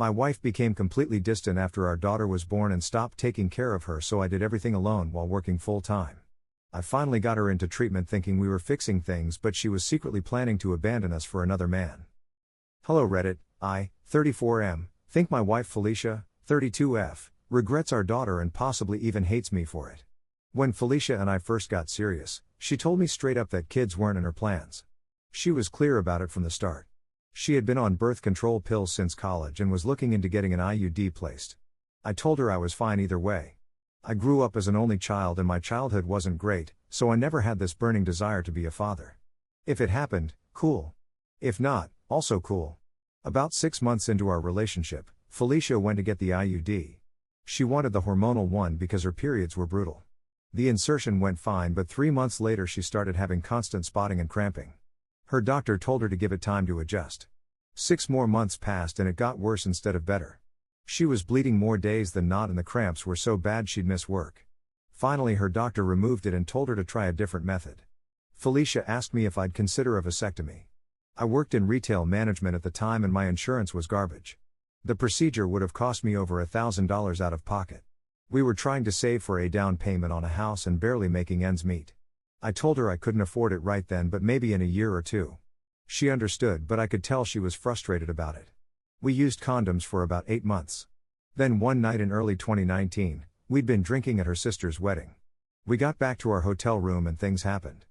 My wife became completely distant after our daughter was born and stopped taking care of her, so I did everything alone while working full time. I finally got her into treatment thinking we were fixing things, but she was secretly planning to abandon us for another man. Hello Reddit, I, 34M, think my wife Felicia, 32F, regrets our daughter and possibly even hates me for it. When Felicia and I first got serious, she told me straight up that kids weren't in her plans. She was clear about it from the start. She had been on birth control pills since college and was looking into getting an IUD placed. I told her I was fine either way. I grew up as an only child and my childhood wasn't great, so I never had this burning desire to be a father. If it happened, cool. If not, also cool. About 6 months into our relationship, Felicia went to get the IUD. She wanted the hormonal one because her periods were brutal. The insertion went fine, but 3 months later she started having constant spotting and cramping. Her doctor told her to give it time to adjust. 6 more months passed and it got worse instead of better. She was bleeding more days than not and the cramps were so bad she'd miss work. Finally her doctor removed it and told her to try a different method. Felicia asked me if I'd consider a vasectomy. I worked in retail management at the time and my insurance was garbage. The procedure would have cost me over $1,000 out of pocket. We were trying to save for a down payment on a house and barely making ends meet. I told her I couldn't afford it right then, but maybe in a year or two. She understood, but I could tell she was frustrated about it. We used condoms for about 8 months. Then one night in early 2019, we'd been drinking at her sister's wedding. We got back to our hotel room and things happened.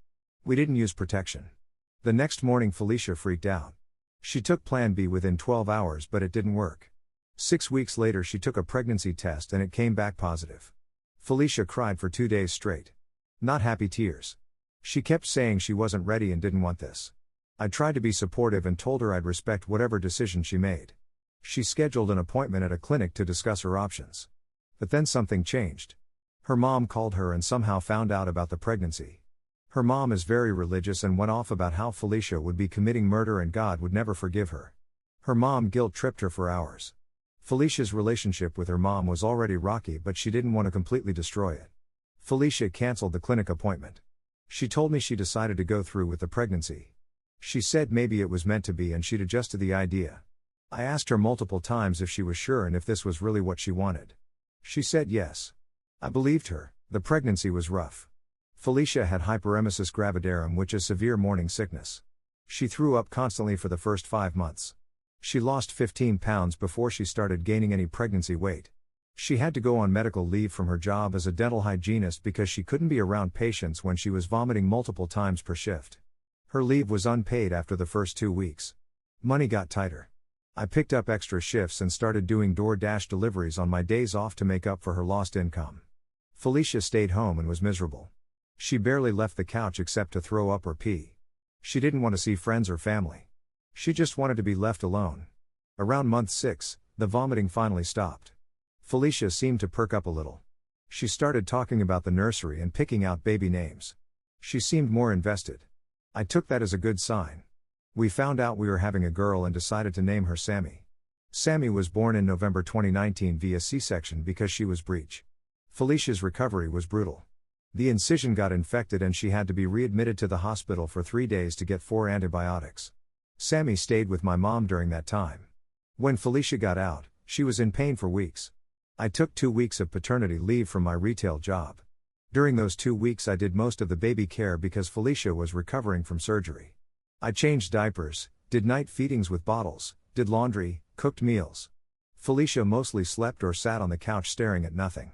We didn't use protection. The next morning Felicia freaked out. She took Plan B within 12 hours, but it didn't work. 6 weeks later she took a pregnancy test and it came back positive. Felicia cried for 2 days straight. Not happy tears. She kept saying she wasn't ready and didn't want this. I tried to be supportive and told her I'd respect whatever decision she made. She scheduled an appointment at a clinic to discuss her options. But then something changed. Her mom called her and somehow found out about the pregnancy. Her mom is very religious and went off about how Felicia would be committing murder and God would never forgive her. Her mom guilt-tripped her for hours. Felicia's relationship with her mom was already rocky, but she didn't want to completely destroy it. Felicia canceled the clinic appointment. She told me she decided to go through with the pregnancy. She said maybe it was meant to be and she'd adjust to the idea. I asked her multiple times if she was sure and if this was really what she wanted. She said yes. I believed her. The pregnancy was rough. Felicia had hyperemesis gravidarum, which is severe morning sickness. She threw up constantly for the first 5 months. She lost 15 pounds before she started gaining any pregnancy weight. She had to go on medical leave from her job as a dental hygienist because she couldn't be around patients when she was vomiting multiple times per shift. Her leave was unpaid after the first 2 weeks. Money got tighter. I picked up extra shifts and started doing DoorDash deliveries on my days off to make up for her lost income. Felicia stayed home and was miserable. She barely left the couch except to throw up or pee. She didn't want to see friends or family. She just wanted to be left alone. Around month 6, the vomiting finally stopped. Felicia seemed to perk up a little. She started talking about the nursery and picking out baby names. She seemed more invested. I took that as a good sign. We found out we were having a girl and decided to name her Sammy. Sammy was born in November 2019 via C-section because she was breech. Felicia's recovery was brutal. The incision got infected and she had to be readmitted to the hospital for 3 days to get 4 antibiotics. Sammy stayed with my mom during that time. When Felicia got out, she was in pain for weeks. I took 2 weeks of paternity leave from my retail job. During those 2 weeks I did most of the baby care because Felicia was recovering from surgery. I changed diapers, did night feedings with bottles, did laundry, cooked meals. Felicia mostly slept or sat on the couch staring at nothing.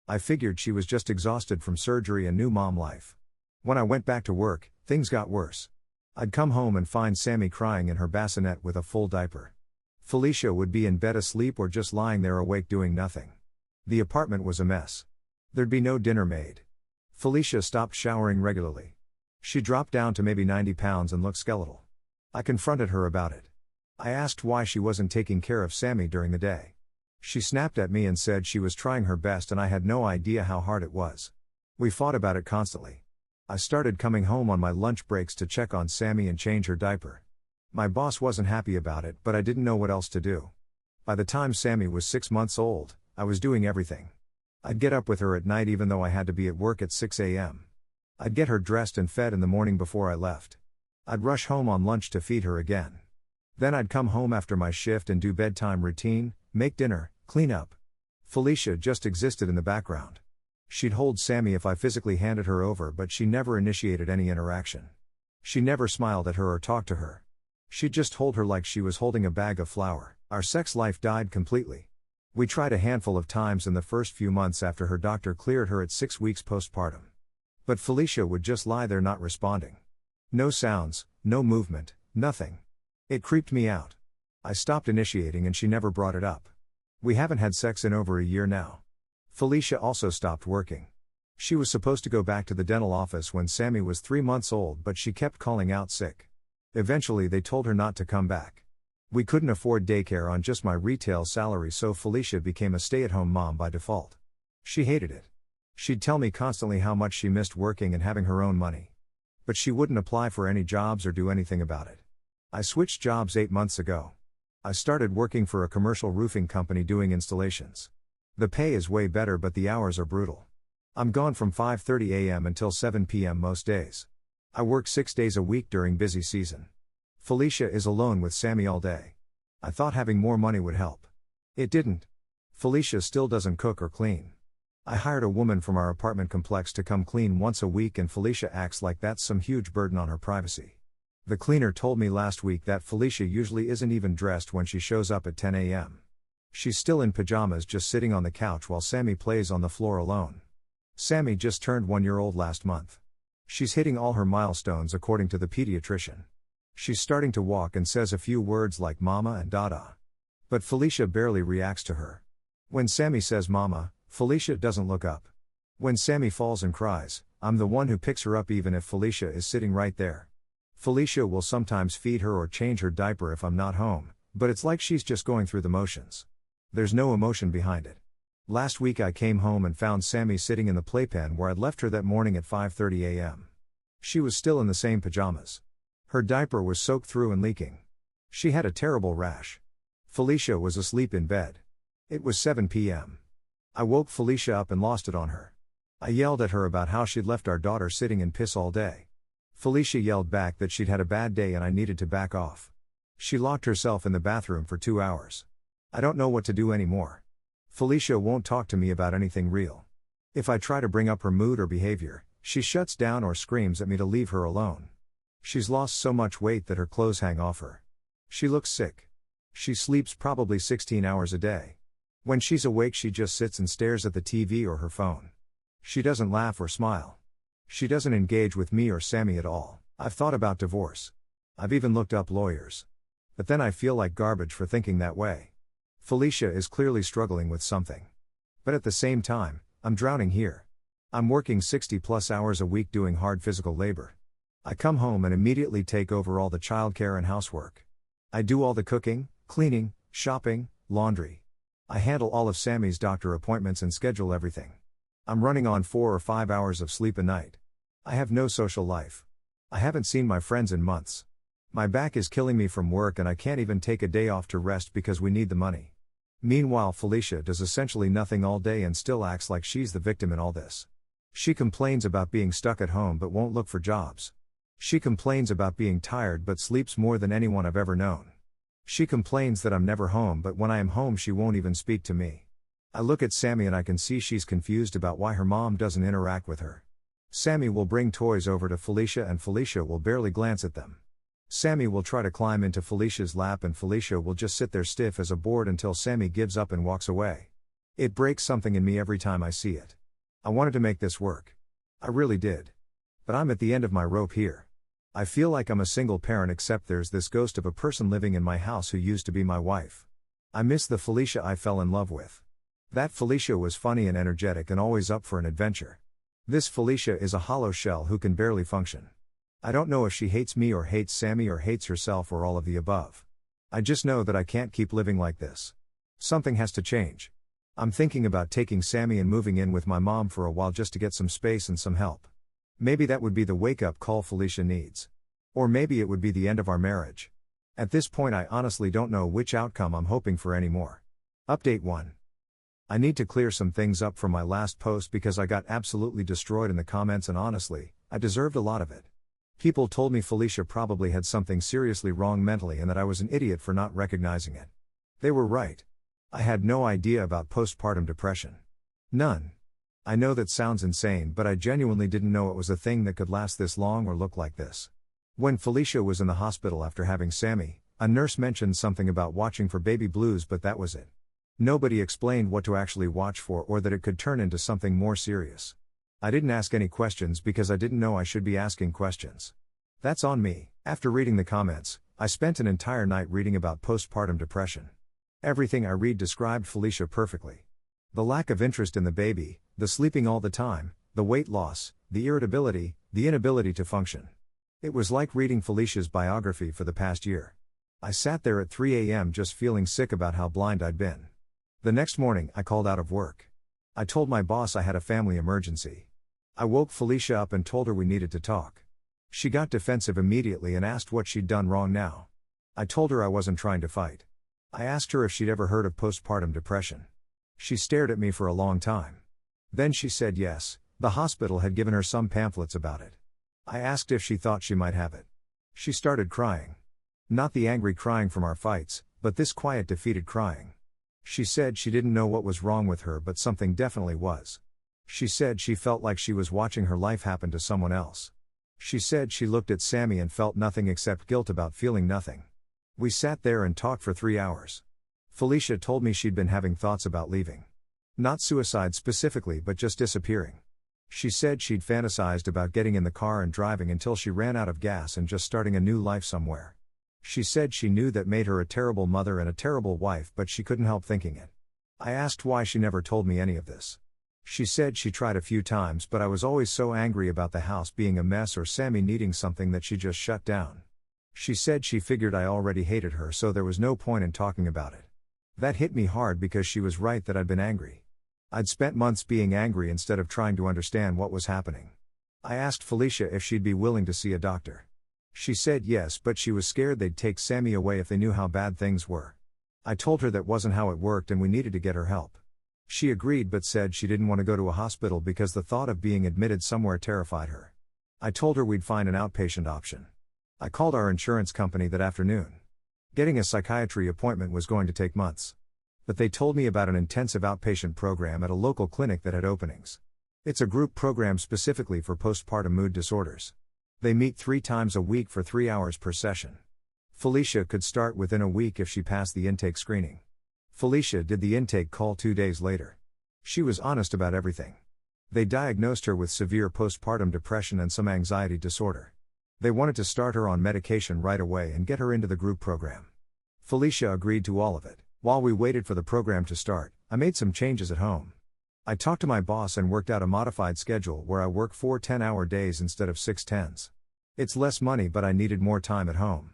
I figured she was just exhausted from surgery and new mom life. When I went back to work, things got worse. I'd come home and find Sammy crying in her bassinet with a full diaper. Felicia would be in bed asleep or just lying there awake doing nothing. The apartment was a mess. There'd be no dinner made. Felicia stopped showering regularly. She dropped down to maybe 90 pounds and looked skeletal. I confronted her about it. I asked why she wasn't taking care of Sammy during the day. She snapped at me and said she was trying her best and I had no idea how hard it was. We fought about it constantly. I started coming home on my lunch breaks to check on Sammy and change her diaper. My boss wasn't happy about it, but I didn't know what else to do. By the time Sammy was 6 months old, I was doing everything. I'd get up with her at night even though I had to be at work at 6 a.m. I'd get her dressed and fed in the morning before I left. I'd rush home on lunch to feed her again. Then I'd come home after my shift and do bedtime routine, make dinner, clean up. Felicia just existed in the background. She'd hold Sammy if I physically handed her over, but she never initiated any interaction. She never smiled at her or talked to her. She'd just hold her like she was holding a bag of flour. Our sex life died completely. We tried a handful of times in the first few months after her doctor cleared her at 6 weeks postpartum. But Felicia would just lie there not responding. No sounds, no movement, nothing. It creeped me out. I stopped initiating and she never brought it up. We haven't had sex in over a year now. Felicia also stopped working. She was supposed to go back to the dental office when Sammy was 3 months old, but she kept calling out sick. Eventually they told her not to come back. We couldn't afford daycare on just my retail salary, so Felicia became a stay-at-home mom by default. She hated it. She'd tell me constantly how much she missed working and having her own money. But she wouldn't apply for any jobs or do anything about it. I switched jobs 8 months ago. I started working for a commercial roofing company doing installations. The pay is way better, but the hours are brutal. I'm gone from 5:30 a.m. until 7 p.m. most days. I work 6 days a week during busy season. Felicia is alone with Sammy all day. I thought having more money would help. It didn't. Felicia still doesn't cook or clean. I hired a woman from our apartment complex to come clean once a week, and Felicia acts like that's some huge burden on her privacy. The cleaner told me last week that Felicia usually isn't even dressed when she shows up at 10 a.m. She's still in pajamas, just sitting on the couch while Sammy plays on the floor alone. Sammy just turned 1 year old last month. She's hitting all her milestones according to the pediatrician. She's starting to walk and says a few words like mama and dada. But Felicia barely reacts to her. When Sammy says mama, Felicia doesn't look up. When Sammy falls and cries, I'm the one who picks her up even if Felicia is sitting right there. Felicia will sometimes feed her or change her diaper if I'm not home, but it's like she's just going through the motions. There's no emotion behind it. Last week I came home and found Sammy sitting in the playpen where I'd left her that morning at 5:30 a.m. She was still in the same pajamas. Her diaper was soaked through and leaking. She had a terrible rash. Felicia was asleep in bed. It was 7 p.m. I woke Felicia up and lost it on her. I yelled at her about how she'd left our daughter sitting in piss all day. Felicia yelled back that she'd had a bad day and I needed to back off. She locked herself in the bathroom for 2 hours. I don't know what to do anymore. Felicia won't talk to me about anything real. If I try to bring up her mood or behavior, she shuts down or screams at me to leave her alone. She's lost so much weight that her clothes hang off her. She looks sick. She sleeps probably 16 hours a day. When she's awake, she just sits and stares at the TV or her phone. She doesn't laugh or smile. She doesn't engage with me or Sammy at all. I've thought about divorce. I've even looked up lawyers. But then I feel like garbage for thinking that way. Felicia is clearly struggling with something. But at the same time, I'm drowning here. I'm working 60+ hours a week doing hard physical labor. I come home and immediately take over all the childcare and housework. I do all the cooking, cleaning, shopping, laundry. I handle all of Sammy's doctor appointments and schedule everything. I'm running on 4 or 5 hours of sleep a night. I have no social life. I haven't seen my friends in months. My back is killing me from work and I can't even take a day off to rest because we need the money. Meanwhile, Felicia does essentially nothing all day and still acts like she's the victim in all this. She complains about being stuck at home but won't look for jobs. She complains about being tired but sleeps more than anyone I've ever known. She complains that I'm never home, but when I am home she won't even speak to me. I look at Sammy and I can see she's confused about why her mom doesn't interact with her. Sammy will bring toys over to Felicia and Felicia will barely glance at them. Sammy will try to climb into Felicia's lap and Felicia will just sit there stiff as a board until Sammy gives up and walks away. It breaks something in me every time I see it. I wanted to make this work. I really did. But I'm at the end of my rope here. I feel like I'm a single parent, except there's this ghost of a person living in my house who used to be my wife. I miss the Felicia I fell in love with. That Felicia was funny and energetic and always up for an adventure. This Felicia is a hollow shell who can barely function. I don't know if she hates me or hates Sammy or hates herself or all of the above. I just know that I can't keep living like this. Something has to change. I'm thinking about taking Sammy and moving in with my mom for a while just to get some space and some help. Maybe that would be the wake-up call Felicia needs. Or maybe it would be the end of our marriage. At this point I honestly don't know which outcome I'm hoping for anymore. Update 1. I need to clear some things up from my last post because I got absolutely destroyed in the comments and honestly, I deserved a lot of it. People told me Felicia probably had something seriously wrong mentally and that I was an idiot for not recognizing it. They were right. I had no idea about postpartum depression. None. I know that sounds insane, but I genuinely didn't know it was a thing that could last this long or look like this. When Felicia was in the hospital after having Sammy, a nurse mentioned something about watching for baby blues, but that was it. Nobody explained what to actually watch for or that it could turn into something more serious. I didn't ask any questions because I didn't know I should be asking questions. That's on me. After reading the comments, I spent an entire night reading about postpartum depression. Everything I read described Felicia perfectly. The lack of interest in the baby, the sleeping all the time, the weight loss, the irritability, the inability to function. It was like reading Felicia's biography for the past year. I sat there at 3 a.m. just feeling sick about how blind I'd been. The next morning, I called out of work. I told my boss I had a family emergency. I woke Felicia up and told her we needed to talk. She got defensive immediately and asked what she'd done wrong now. I told her I wasn't trying to fight. I asked her if she'd ever heard of postpartum depression. She stared at me for a long time. Then she said yes, the hospital had given her some pamphlets about it. I asked if she thought she might have it. She started crying. Not the angry crying from our fights, but this quiet defeated crying. She said she didn't know what was wrong with her, but something definitely was. She said she felt like she was watching her life happen to someone else. She said she looked at Sammy and felt nothing except guilt about feeling nothing. We sat there and talked for 3 hours. Felicia told me she'd been having thoughts about leaving. Not suicide specifically, but just disappearing. She said she'd fantasized about getting in the car and driving until she ran out of gas and just starting a new life somewhere. She said she knew that made her a terrible mother and a terrible wife, but she couldn't help thinking it. I asked why she never told me any of this. She said she tried a few times, but I was always so angry about the house being a mess or Sammy needing something that she just shut down. She said she figured I already hated her, so there was no point in talking about it. That hit me hard because she was right that I'd been angry. I'd spent months being angry instead of trying to understand what was happening. I asked Felicia if she'd be willing to see a doctor. She said yes, but she was scared they'd take Sammy away if they knew how bad things were. I told her that wasn't how it worked and we needed to get her help. She agreed but said she didn't want to go to a hospital because the thought of being admitted somewhere terrified her. I told her we'd find an outpatient option. I called our insurance company that afternoon. Getting a psychiatry appointment was going to take months. But they told me about an intensive outpatient program at a local clinic that had openings. It's a group program specifically for postpartum mood disorders. They meet 3 times a week for 3 hours per session. Felicia could start within a week if she passed the intake screening. Felicia did the intake call 2 days later. She was honest about everything. They diagnosed her with severe postpartum depression and some anxiety disorder. They wanted to start her on medication right away and get her into the group program. Felicia agreed to all of it. While we waited for the program to start, I made some changes at home. I talked to my boss and worked out a modified schedule where I work 4 10-hour days instead of 6 10s. It's less money, but I needed more time at home.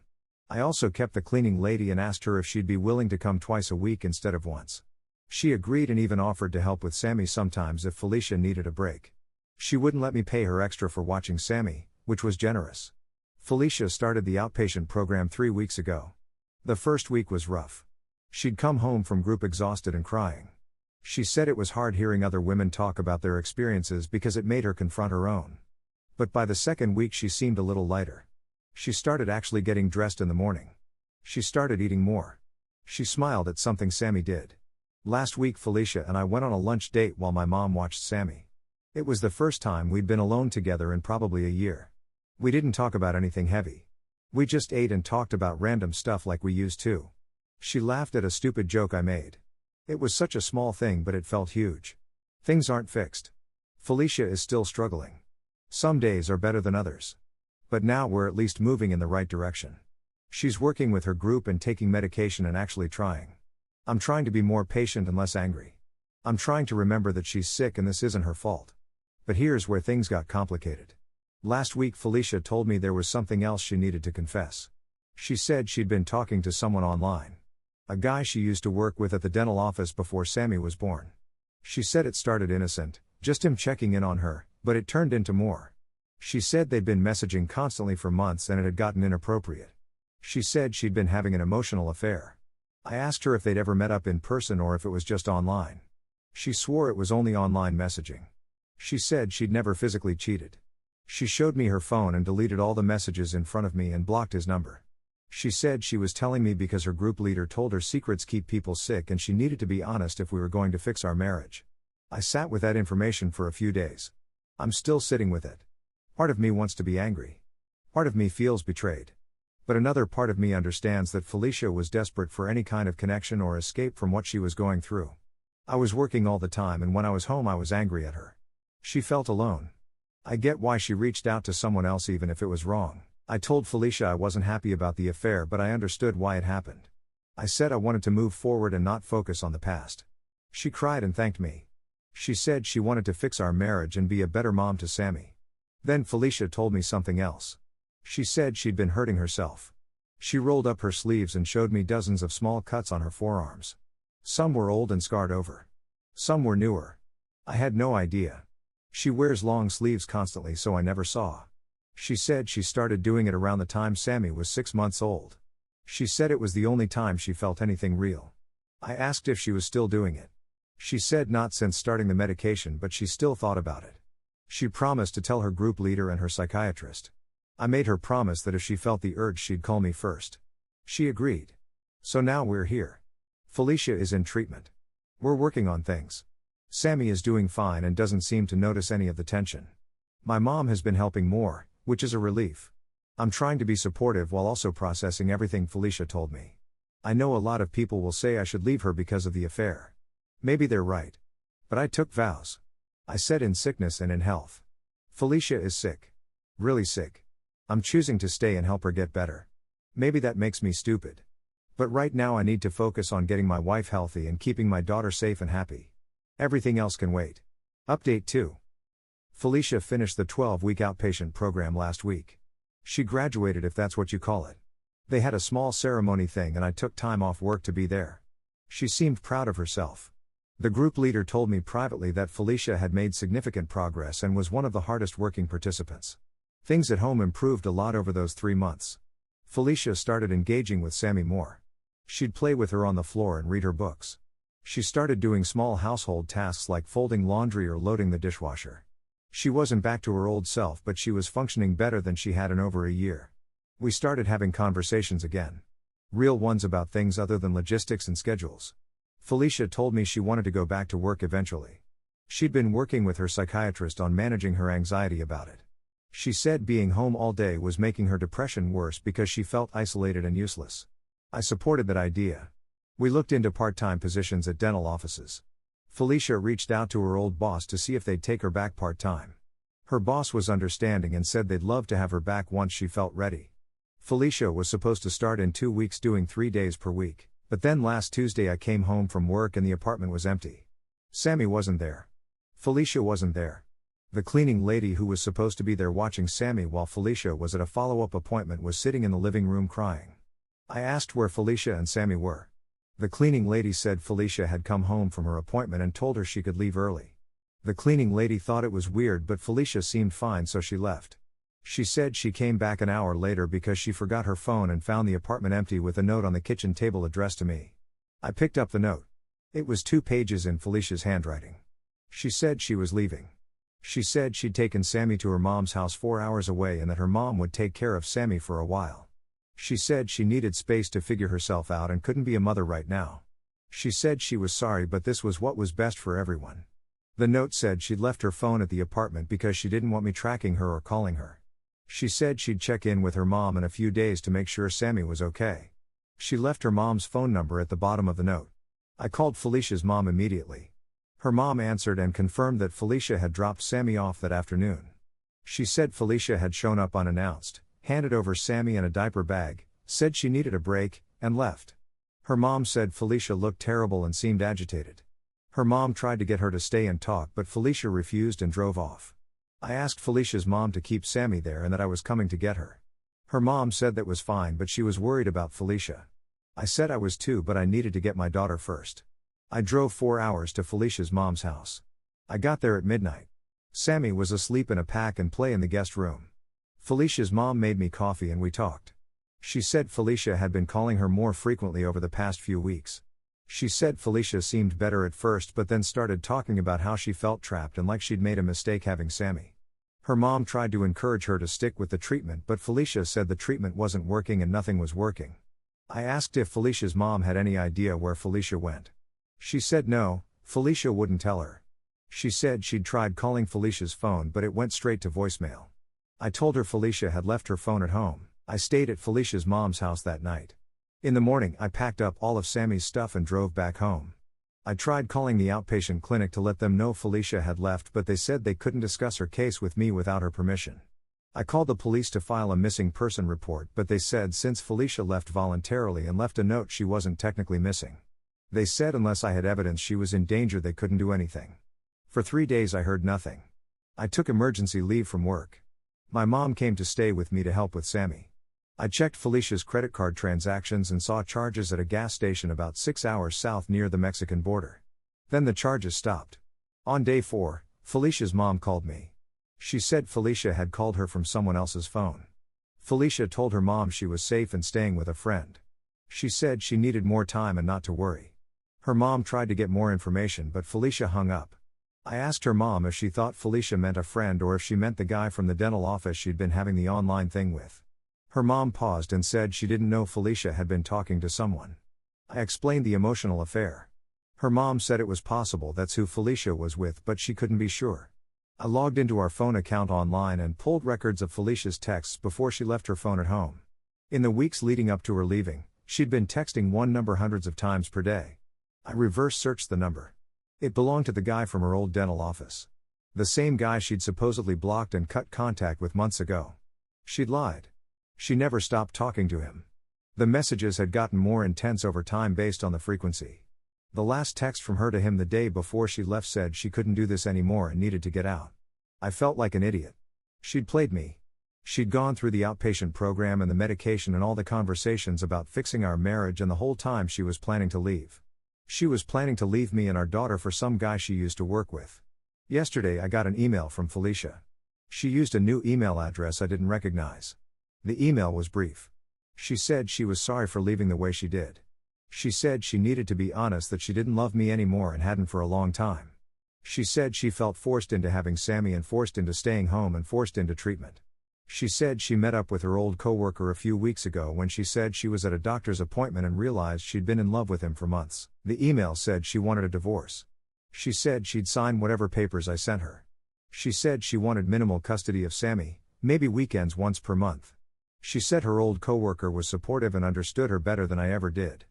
I also kept the cleaning lady and asked her if she'd be willing to come twice a week instead of once. She agreed and even offered to help with Sammy sometimes if Felicia needed a break. She wouldn't let me pay her extra for watching Sammy, which was generous. Felicia started the outpatient program 3 weeks ago. The first week was rough. She'd come home from group exhausted and crying. She said it was hard hearing other women talk about their experiences because it made her confront her own. But by the second week she seemed a little lighter. She started actually getting dressed in the morning. She started eating more. She smiled at something Sammy did. Last week Felicia and I went on a lunch date while my mom watched Sammy. It was the first time we'd been alone together in probably a year. We didn't talk about anything heavy. We just ate and talked about random stuff like we used to. She laughed at a stupid joke I made. It was such a small thing, but it felt huge. Things aren't fixed. Felicia is still struggling. Some days are better than others. But now we're at least moving in the right direction. She's working with her group and taking medication and actually trying. I'm trying to be more patient and less angry. I'm trying to remember that she's sick and this isn't her fault. But here's where things got complicated. Last week Felicia told me there was something else she needed to confess. She said she'd been talking to someone online. A guy she used to work with at the dental office before Sammy was born. She said it started innocent, just him checking in on her, but it turned into more. She said they'd been messaging constantly for months and it had gotten inappropriate. She said she'd been having an emotional affair. I asked her if they'd ever met up in person or if it was just online. She swore it was only online messaging. She said she'd never physically cheated. She showed me her phone and deleted all the messages in front of me and blocked his number. She said she was telling me because her group leader told her secrets keep people sick and she needed to be honest if we were going to fix our marriage. I sat with that information for a few days. I'm still sitting with it. Part of me wants to be angry. Part of me feels betrayed. But another part of me understands that Felicia was desperate for any kind of connection or escape from what she was going through. I was working all the time and when I was home I was angry at her. She felt alone. I get why she reached out to someone else even if it was wrong. I told Felicia I wasn't happy about the affair but I understood why it happened. I said I wanted to move forward and not focus on the past. She cried and thanked me. She said she wanted to fix our marriage and be a better mom to Sammy. Then Felicia told me something else. She said she'd been hurting herself. She rolled up her sleeves and showed me dozens of small cuts on her forearms. Some were old and scarred over. Some were newer. I had no idea. She wears long sleeves constantly so I never saw. She said she started doing it around the time Sammy was 6 months old. She said it was the only time she felt anything real. I asked if she was still doing it. She said not since starting the medication but she still thought about it. She promised to tell her group leader and her psychiatrist. I made her promise that if she felt the urge she'd call me first. She agreed. So now we're here. Felicia is in treatment. We're working on things. Sammy is doing fine and doesn't seem to notice any of the tension. My mom has been helping more, which is a relief. I'm trying to be supportive while also processing everything Felicia told me. I know a lot of people will say I should leave her because of the affair. Maybe they're right. But I took vows. I said in sickness and in health. Felicia is sick. Really sick. I'm choosing to stay and help her get better. Maybe that makes me stupid. But right now I need to focus on getting my wife healthy and keeping my daughter safe and happy. Everything else can wait. Update 2. Felicia finished the 12-week outpatient program last week. She graduated if that's what you call it. They had a small ceremony thing and I took time off work to be there. She seemed proud of herself. The group leader told me privately that Felicia had made significant progress and was one of the hardest working participants. Things at home improved a lot over those 3 months. Felicia started engaging with Sammy more. She'd play with her on the floor and read her books. She started doing small household tasks like folding laundry or loading the dishwasher. She wasn't back to her old self but she was functioning better than she had in over a year. We started having conversations again. Real ones about things other than logistics and schedules. Felicia told me she wanted to go back to work eventually. She'd been working with her psychiatrist on managing her anxiety about it. She said being home all day was making her depression worse because she felt isolated and useless. I supported that idea. We looked into part-time positions at dental offices. Felicia reached out to her old boss to see if they'd take her back part-time. Her boss was understanding and said they'd love to have her back once she felt ready. Felicia was supposed to start in 2 weeks doing 3 days per week. But then last Tuesday I came home from work and the apartment was empty. Sammy wasn't there. Felicia wasn't there. The cleaning lady who was supposed to be there watching Sammy while Felicia was at a follow-up appointment was sitting in the living room crying. I asked where Felicia and Sammy were. The cleaning lady said Felicia had come home from her appointment and told her she could leave early. The cleaning lady thought it was weird but Felicia seemed fine so she left. She said she came back an hour later because she forgot her phone and found the apartment empty with a note on the kitchen table addressed to me. I picked up the note. It was 2 pages in Felicia's handwriting. She said she was leaving. She said she'd taken Sammy to her mom's house 4 hours away and that her mom would take care of Sammy for a while. She said she needed space to figure herself out and couldn't be a mother right now. She said she was sorry but this was what was best for everyone. The note said she'd left her phone at the apartment because she didn't want me tracking her or calling her. She said she'd check in with her mom in a few days to make sure Sammy was okay. She left her mom's phone number at the bottom of the note. I called Felicia's mom immediately. Her mom answered and confirmed that Felicia had dropped Sammy off that afternoon. She said Felicia had shown up unannounced, handed over Sammy and a diaper bag, said she needed a break, and left. Her mom said Felicia looked terrible and seemed agitated. Her mom tried to get her to stay and talk but Felicia refused and drove off. I asked Felicia's mom to keep Sammy there and that I was coming to get her. Her mom said that was fine but she was worried about Felicia. I said I was too but I needed to get my daughter first. I drove 4 hours to Felicia's mom's house. I got there at midnight. Sammy was asleep in a pack and play in the guest room. Felicia's mom made me coffee and we talked. She said Felicia had been calling her more frequently over the past few weeks. She said Felicia seemed better at first but then started talking about how she felt trapped and like she'd made a mistake having Sammy. Her mom tried to encourage her to stick with the treatment, but Felicia said the treatment wasn't working and nothing was working. I asked if Felicia's mom had any idea where Felicia went. She said no, Felicia wouldn't tell her. She said she'd tried calling Felicia's phone but it went straight to voicemail. I told her Felicia had left her phone at home. I stayed at Felicia's mom's house that night. In the morning, I packed up all of Sammy's stuff and drove back home. I tried calling the outpatient clinic to let them know Felicia had left, but they said they couldn't discuss her case with me without her permission. I called the police to file a missing person report, but they said since Felicia left voluntarily and left a note she wasn't technically missing. They said unless I had evidence she was in danger they couldn't do anything. For 3 days I heard nothing. I took emergency leave from work. My mom came to stay with me to help with Sammy. I checked Felicia's credit card transactions and saw charges at a gas station about 6 hours south near the Mexican border. Then the charges stopped. On day 4, Felicia's mom called me. She said Felicia had called her from someone else's phone. Felicia told her mom she was safe and staying with a friend. She said she needed more time and not to worry. Her mom tried to get more information but Felicia hung up. I asked her mom if she thought Felicia meant a friend or if she meant the guy from the dental office she'd been having the online thing with. Her mom paused and said she didn't know Felicia had been talking to someone. I explained the emotional affair. Her mom said it was possible that's who Felicia was with, but she couldn't be sure. I logged into our phone account online and pulled records of Felicia's texts before she left her phone at home. In the weeks leading up to her leaving, she'd been texting one number hundreds of times per day. I reverse searched the number. It belonged to the guy from her old dental office. The same guy she'd supposedly blocked and cut contact with months ago. She'd lied. She never stopped talking to him. The messages had gotten more intense over time based on the frequency. The last text from her to him the day before she left said she couldn't do this anymore and needed to get out. I felt like an idiot. She'd played me. She'd gone through the outpatient program and the medication and all the conversations about fixing our marriage, and the whole time she was planning to leave. She was planning to leave me and our daughter for some guy she used to work with. Yesterday I got an email from Felicia. She used a new email address I didn't recognize. The email was brief. She said she was sorry for leaving the way she did. She said she needed to be honest that she didn't love me anymore and hadn't for a long time. She said she felt forced into having Sammy and forced into staying home and forced into treatment. She said she met up with her old coworker a few weeks ago when she said she was at a doctor's appointment and realized she'd been in love with him for months. The email said she wanted a divorce. She said she'd sign whatever papers I sent her. She said she wanted minimal custody of Sammy, maybe weekends once per month. She said her old coworker was supportive and understood her better than I ever did.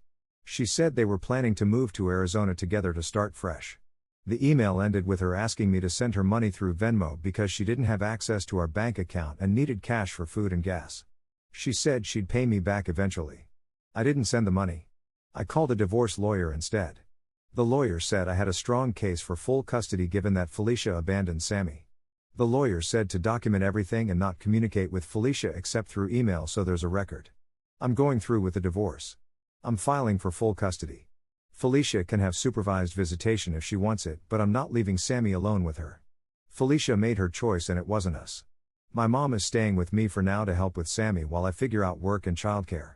She said they were planning to move to Arizona together to start fresh. The email ended with her asking me to send her money through Venmo because she didn't have access to our bank account and needed cash for food and gas. She said she'd pay me back eventually. I didn't send the money. I called a divorce lawyer instead. The lawyer said I had a strong case for full custody given that Felicia abandoned Sammy. The lawyer said to document everything and not communicate with Felicia except through email so there's a record. I'm going through with the divorce. I'm filing for full custody. Felicia can have supervised visitation if she wants it, but I'm not leaving Sammy alone with her. Felicia made her choice and it wasn't us. My mom is staying with me for now to help with Sammy while I figure out work and childcare.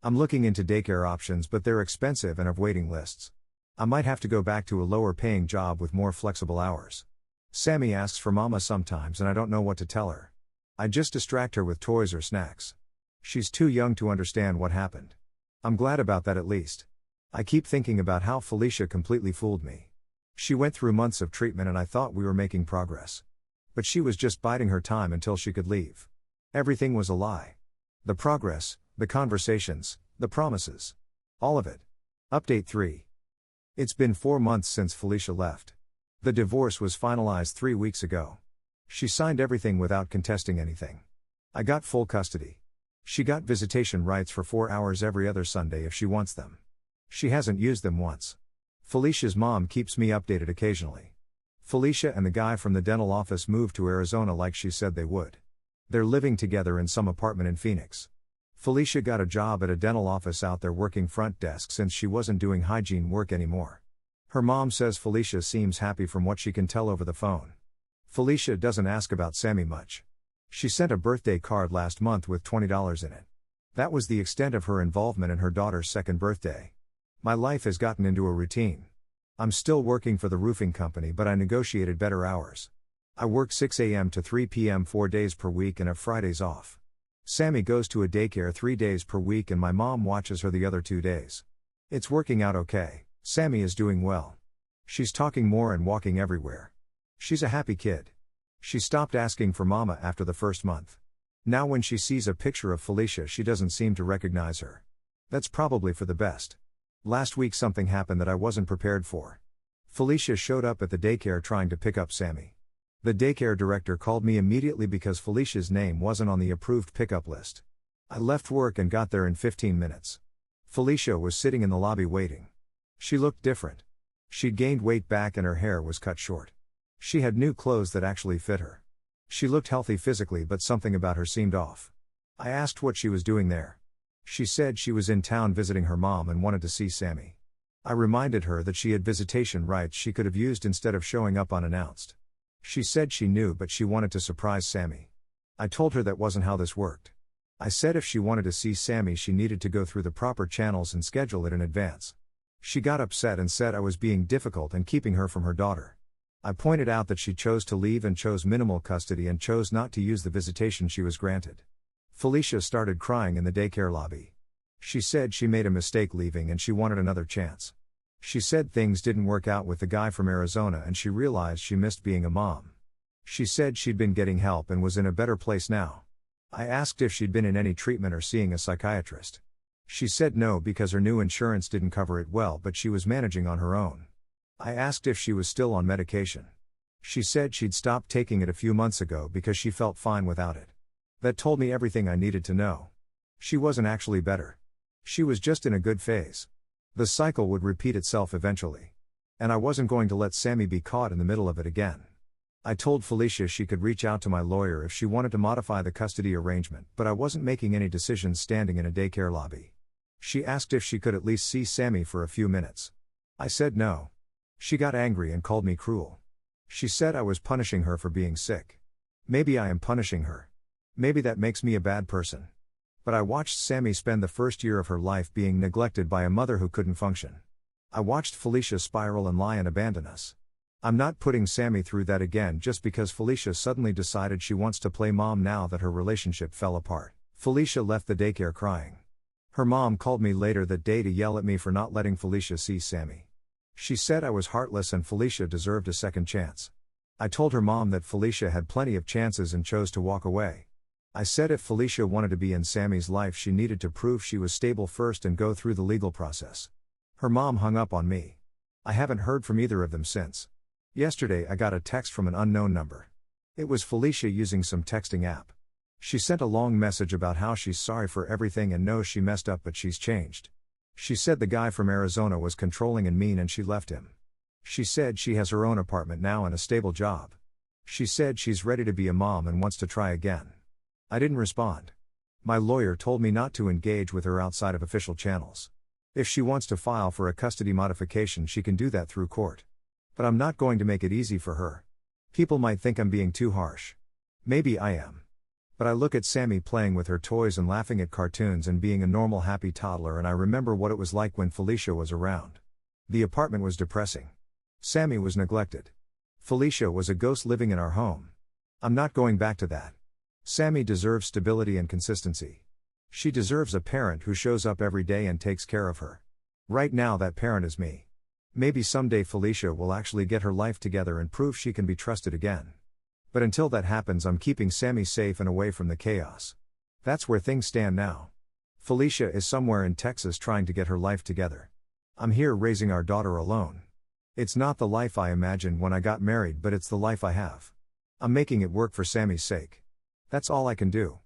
I'm looking into daycare options, but they're expensive and have waiting lists. I might have to go back to a lower paying job with more flexible hours. Sammy asks for mama sometimes and I don't know what to tell her. I just distract her with toys or snacks. She's too young to understand what happened. I'm glad about that at least. I keep thinking about how Felicia completely fooled me. She went through months of treatment and I thought we were making progress. But she was just biding her time until she could leave. Everything was a lie. The progress, the conversations, the promises. All of it. Update 3. It's been 4 months since Felicia left. The divorce was finalized 3 weeks ago. She signed everything without contesting anything. I got full custody. She got visitation rights for 4 hours every other Sunday if she wants them. She hasn't used them once. Felicia's mom keeps me updated occasionally. Felicia and the guy from the dental office moved to Arizona like she said they would. They're living together in some apartment in Phoenix. Felicia got a job at a dental office out there working front desk since she wasn't doing hygiene work anymore. Her mom says Felicia seems happy from what she can tell over the phone. Felicia doesn't ask about Sammy much. She sent a birthday card last month with $20 in it. That was the extent of her involvement in her daughter's second birthday. My life has gotten into a routine. I'm still working for the roofing company, but I negotiated better hours. I work 6 a.m. to 3 p.m. 4 days per week and have Fridays off. Sammy goes to a daycare 3 days per week and my mom watches her the other 2 days. It's working out okay. Sammy is doing well. She's talking more and walking everywhere. She's a happy kid. She stopped asking for mama after the first month. Now when she sees a picture of Felicia she doesn't seem to recognize her. That's probably for the best. Last week something happened that I wasn't prepared for. Felicia showed up at the daycare trying to pick up Sammy. The daycare director called me immediately because Felicia's name wasn't on the approved pickup list. I left work and got there in 15 minutes. Felicia was sitting in the lobby waiting. She looked different. She'd gained weight back and her hair was cut short. She had new clothes that actually fit her. She looked healthy physically but something about her seemed off. I asked what she was doing there. She said she was in town visiting her mom and wanted to see Sammy. I reminded her that she had visitation rights she could have used instead of showing up unannounced. She said she knew but she wanted to surprise Sammy. I told her that wasn't how this worked. I said if she wanted to see Sammy she needed to go through the proper channels and schedule it in advance. She got upset and said I was being difficult and keeping her from her daughter. I pointed out that she chose to leave and chose minimal custody and chose not to use the visitation she was granted. Felicia started crying in the daycare lobby. She said she made a mistake leaving and she wanted another chance. She said things didn't work out with the guy from Arizona and she realized she missed being a mom. She said she'd been getting help and was in a better place now. I asked if she'd been in any treatment or seeing a psychiatrist. She said no because her new insurance didn't cover it well but she was managing on her own. I asked if she was still on medication. She said she'd stopped taking it a few months ago because she felt fine without it. That told me everything I needed to know. She wasn't actually better. She was just in a good phase. The cycle would repeat itself eventually. And I wasn't going to let Sammy be caught in the middle of it again. I told Felicia she could reach out to my lawyer if she wanted to modify the custody arrangement, but I wasn't making any decisions standing in a daycare lobby. She asked if she could at least see Sammy for a few minutes. I said no. She got angry and called me cruel. She said I was punishing her for being sick. Maybe I am punishing her. Maybe that makes me a bad person. But I watched Sammy spend the first year of her life being neglected by a mother who couldn't function. I watched Felicia spiral and lie and abandon us. I'm not putting Sammy through that again just because Felicia suddenly decided she wants to play mom now that her relationship fell apart. Felicia left the daycare crying. Her mom called me later that day to yell at me for not letting Felicia see Sammy. She said I was heartless and Felicia deserved a second chance. I told her mom that Felicia had plenty of chances and chose to walk away. I said if Felicia wanted to be in Sammy's life she needed to prove she was stable first and go through the legal process. Her mom hung up on me. I haven't heard from either of them since. Yesterday I got a text from an unknown number. It was Felicia using some texting app. She sent a long message about how she's sorry for everything and knows she messed up but she's changed. She said the guy from Arizona was controlling and mean and she left him. She said she has her own apartment now and a stable job. She said she's ready to be a mom and wants to try again. I didn't respond. My lawyer told me not to engage with her outside of official channels. If she wants to file for a custody modification she can do that through court. But I'm not going to make it easy for her. People might think I'm being too harsh. Maybe I am. But I look at Sammy playing with her toys and laughing at cartoons and being a normal happy toddler and I remember what it was like when Felicia was around. The apartment was depressing. Sammy was neglected. Felicia was a ghost living in our home. I'm not going back to that. Sammy deserves stability and consistency. She deserves a parent who shows up every day and takes care of her. Right now that parent is me. Maybe someday Felicia will actually get her life together and prove she can be trusted again. But until that happens I'm keeping Sammy safe and away from the chaos. That's where things stand now. Felicia is somewhere in Texas trying to get her life together. I'm here raising our daughter alone. It's not the life I imagined when I got married but it's the life I have. I'm making it work for Sammy's sake. That's all I can do.